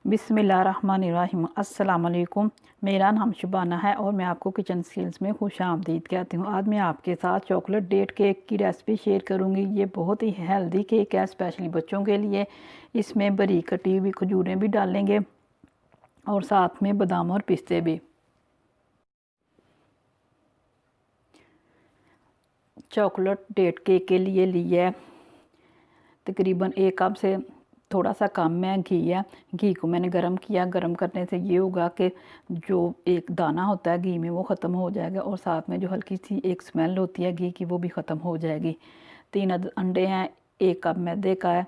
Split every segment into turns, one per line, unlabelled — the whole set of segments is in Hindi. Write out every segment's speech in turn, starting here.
बिस्मिल्लाहिर्रहमानिर्रहीम। अस्सलाम वालेकुम। मेरा नाम शुबाना है और मैं आपको किचन स्किल्स में खुश आमदीद कहती हूँ। आज मैं आपके साथ चॉकलेट डेट केक की रेसिपी शेयर करूँगी। ये बहुत ही हेल्दी केक है, स्पेशली बच्चों के लिए। इसमें बारीक कटी हुई खजूरें भी डालेंगे और साथ में बादाम और पिस्ते भी। चॉकलेट डेट केक के लिए लिया है तकरीबन 1 कप से थोड़ा सा कम है घी है। घी को मैंने गरम किया। गरम करने से ये होगा कि जो एक दाना होता है घी में वो ख़त्म हो जाएगा और साथ में जो हल्की सी एक स्मेल होती है घी की वो भी ख़त्म हो जाएगी। 3 अंडे हैं, 1 कप मैदे का है,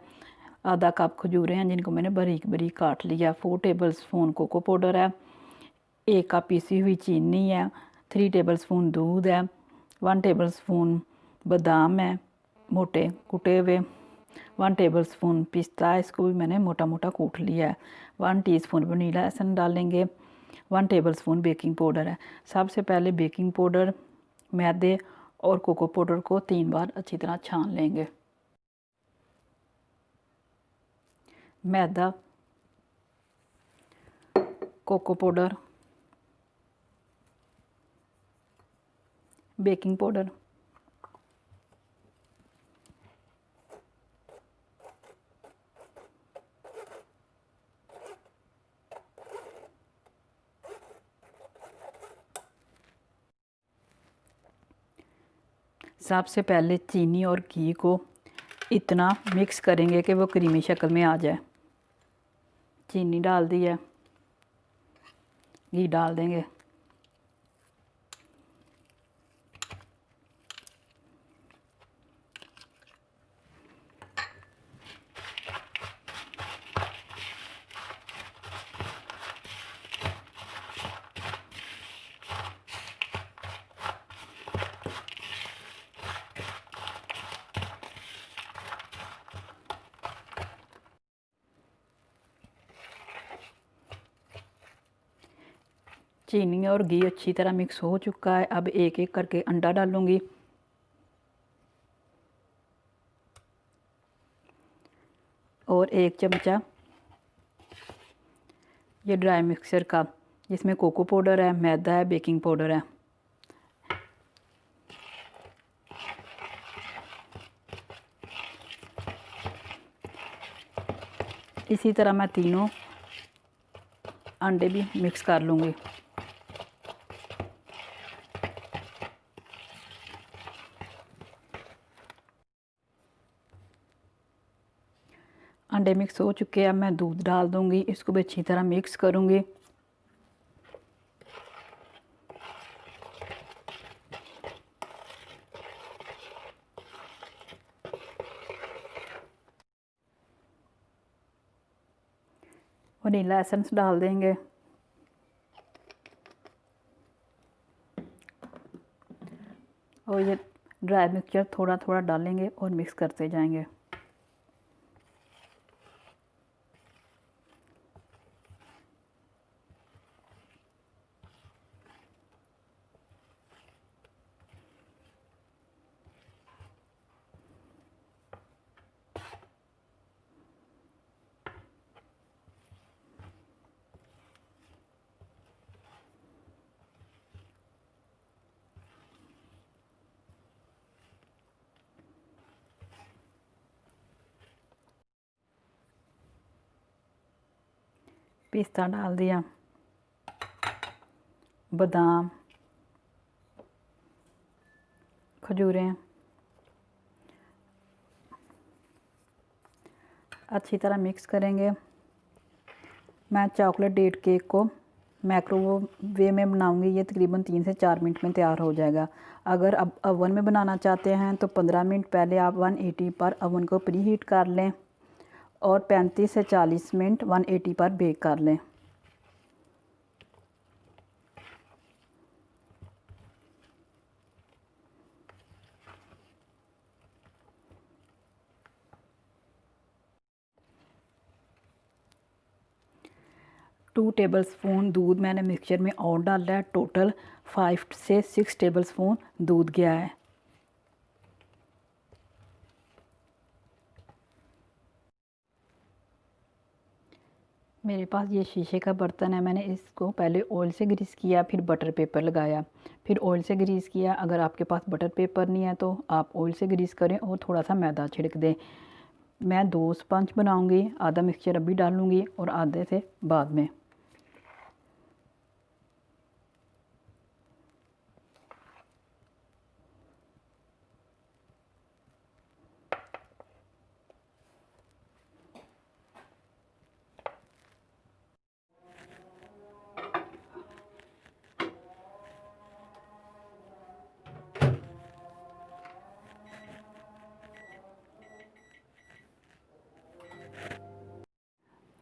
आधा कप खजूरें हैं जिनको मैंने बारीक बारीक काट लिया। 4 टेबल स्पून कोको पाउडर है, 1 कप पीसी हुई चीनी है, 3 टेबल स्पून दूध है, 1 टेबल स्पून बादाम है मोटे कुटे हुए, 1 टेबल स्पून पिस्ता है, इसको भी मैंने मोटा मोटा कूट लिया है। 1 टीस्पून वनीला एसेंस डालेंगे। 1 टेबल स्पून बेकिंग पाउडर है। सबसे पहले बेकिंग पाउडर, मैदे और कोको पाउडर को 3 बार अच्छी तरह छान लेंगे। मैदा, कोको पाउडर, बेकिंग पाउडर, सबसे पहले चीनी और घी को इतना मिक्स करेंगे कि वो क्रीमी शक्ल में आ जाए। चीनी डाल दी है, घी डाल देंगे, चीनी और घी अच्छी तरह मिक्स हो चुका है। अब एक एक करके अंडा डालूंगी और 1 चमचा ये ड्राई मिक्सचर का, जिसमें कोको पाउडर है, मैदा है, बेकिंग पाउडर है। इसी तरह मैं तीनों अंडे भी मिक्स कर लूँगी। अंडे मिक्स हो चुके हैं। अब मैं दूध डाल दूँगी, इसको भी अच्छी तरह मिक्स करूँगी। वनीला एसेंस डाल देंगे और ये ड्राई मिक्सचर थोड़ा थोड़ा डालेंगे और मिक्स करते जाएंगे। पिस्ता डाल दिया, बादाम, खजूरें, अच्छी तरह मिक्स करेंगे। मैं चॉकलेट डेट केक को माइक्रोवेव में बनाऊंगी। ये तकरीबन 3 से 4 मिनट में तैयार हो जाएगा। अगर अब अवन में बनाना चाहते हैं तो 15 मिनट पहले आप 180 पर अवन को प्री हीट कर लें और 35 से 40 मिनट 180 पर बेक कर लें। टू टेबल स्पून दूध मैंने मिक्सचर में और डाला है। टोटल 5 से 6 टेबल स्पून दूध गया है। मेरे पास ये शीशे का बर्तन है। मैंने इसको पहले ऑयल से ग्रीस किया, फिर बटर पेपर लगाया, फिर ऑयल से ग्रीस किया। अगर आपके पास बटर पेपर नहीं है तो आप ऑयल से ग्रीस करें और थोड़ा सा मैदा छिड़क दें। मैं 2 स्पंज बनाऊंगी, आधा मिक्सचर अभी डालूंगी और आधे से बाद में।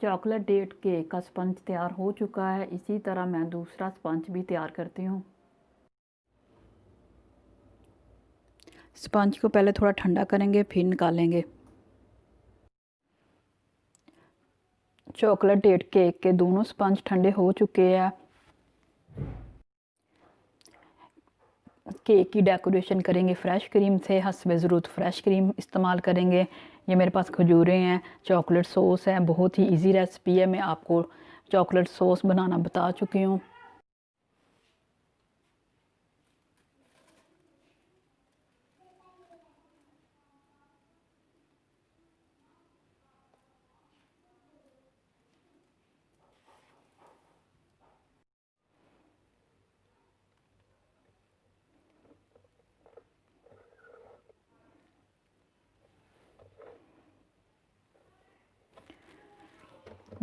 चॉकलेट डेट केक का स्पंज तैयार हो चुका है। इसी तरह मैं दूसरा स्पंज भी तैयार करती हूँ। स्पंज को पहले थोड़ा ठंडा करेंगे, फिर निकालेंगे। चॉकलेट डेट केक के दोनों स्पंज ठंडे हो चुके हैं। केक की डेकोरेशन करेंगे फ्रेश क्रीम से। हस्बे ज़रूरत फ्रेश क्रीम इस्तेमाल करेंगे। ये मेरे पास खजूरें हैं, चॉकलेट सॉस है। बहुत ही इजी रेसिपी है। मैं आपको चॉकलेट सॉस बनाना बता चुकी हूँ।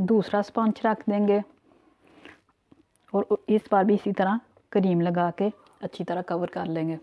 दूसरा स्पंज रख देंगे और इस बार भी इसी तरह क्रीम लगा के अच्छी तरह कवर कर लेंगे।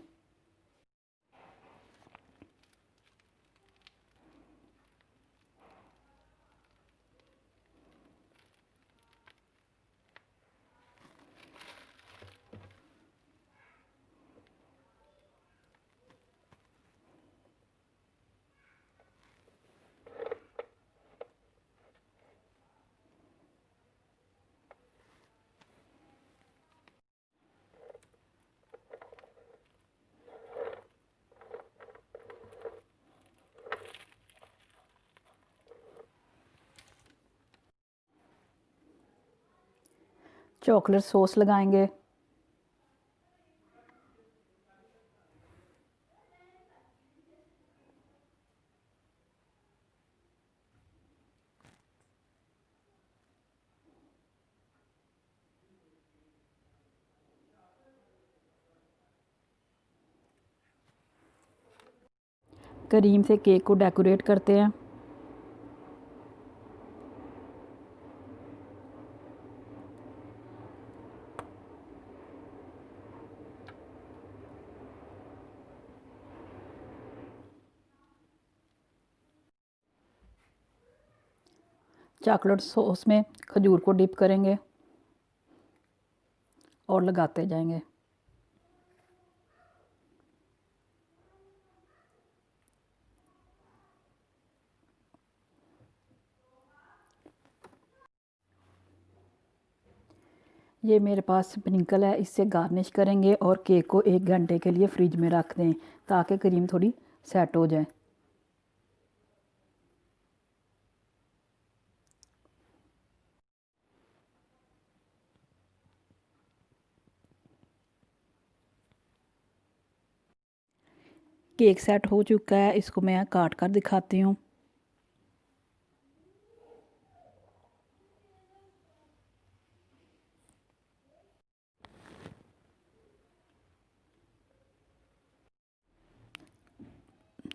चॉकलेट सॉस लगाएंगे। क्रीम से केक को डेकोरेट करते हैं। चॉकलेट सॉस में खजूर को डिप करेंगे और लगाते जाएंगे। ये मेरे पास स्प्रिंकल है, इससे गार्निश करेंगे और केक को 1 घंटे के लिए फ्रिज में रख दें ताकि क्रीम थोड़ी सेट हो जाए। केक सेट हो चुका है, इसको मैं काट कर दिखाती हूँ।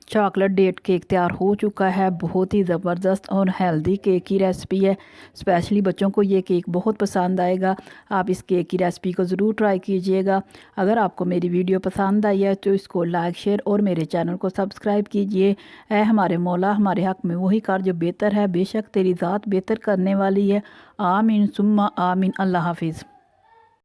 चॉकलेट डेट केक तैयार हो चुका है। बहुत ही ज़बरदस्त और हेल्दी केक की रेसिपी है। स्पेशली बच्चों को ये केक बहुत पसंद आएगा। आप इस केक की रेसिपी को ज़रूर ट्राई कीजिएगा। अगर आपको मेरी वीडियो पसंद आई है तो इसको लाइक शेयर और मेरे चैनल को सब्सक्राइब कीजिए। ऐ हमारे मौला, हमारे हक़ में वही कर जो बेहतर है। बेशक तेरी ज़ात बेहतर करने वाली है। आमीन सुम्मा आमीन। अल्लाह हाफिज़।